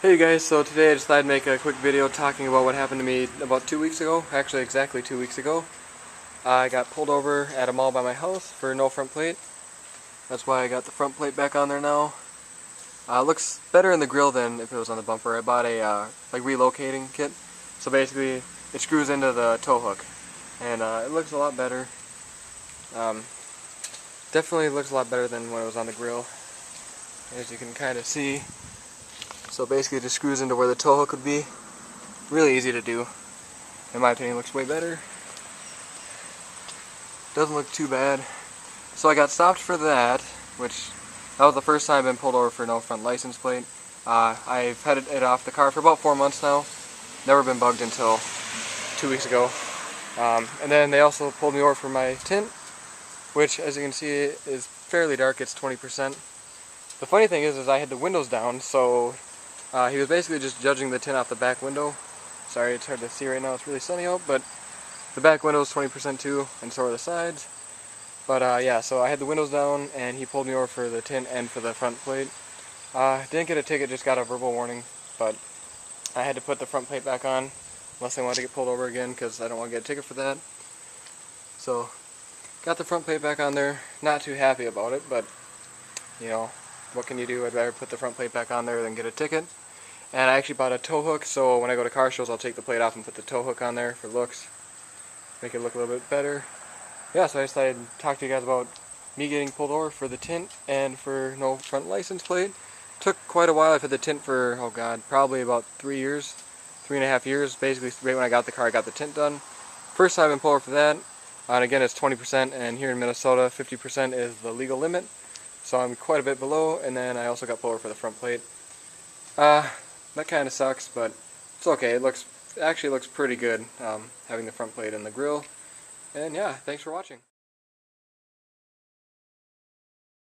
Hey guys, so today I decided to make a quick video talking about what happened to me about 2 weeks ago, actually exactly 2 weeks ago. I got pulled over at a mall by my house for no front plate. That's why I got the front plate back on there now. Looks better in the grill than if it was on the bumper. I bought a like relocating kit, so basically it screws into the tow hook, and it looks a lot better. Definitely looks a lot better than when it was on the grill, as you can kind of see. So basically it just screws into where the tow hook would be. Really easy to do. In my opinion, looks way better. Doesn't look too bad. So I got stopped for that, which that was the first time I've been pulled over for no front license plate. I've had it off the car for about 4 months now. Never been bugged until 2 weeks ago. And then they also pulled me over for my tint, which as you can see is fairly dark. It's 20%. The funny thing is I had the windows down, so he was basically just judging the tint off the back window. Sorry, it's hard to see right now, it's really sunny out, but the back window is 20% too, and so are the sides. But yeah, so I had the windows down, and he pulled me over for the tint and for the front plate. Didn't get a ticket, just got a verbal warning, but I had to put the front plate back on, unless I wanted to get pulled over again, because I don't want to get a ticket for that. So, got the front plate back on there, not too happy about it, but, you know, what can you do? I'd rather put the front plate back on there than get a ticket. And I actually bought a tow hook, so when I go to car shows I'll take the plate off and put the tow hook on there for looks. Make it look a little bit better. Yeah, so I decided to talk to you guys about me getting pulled over for the tint and for no front license plate. Took quite a while. I've had the tint for, oh god, probably about 3 years. 3.5 years. Basically, right when I got the car I got the tint done. First time I've been pulled over for that. And again, it's 20%, and here in Minnesota 50% is the legal limit. So I'm quite a bit below, and then I also got pulled over for the front plate. That kind of sucks, but it's okay. It actually looks pretty good having the front plate in the grill. And yeah, thanks for watching.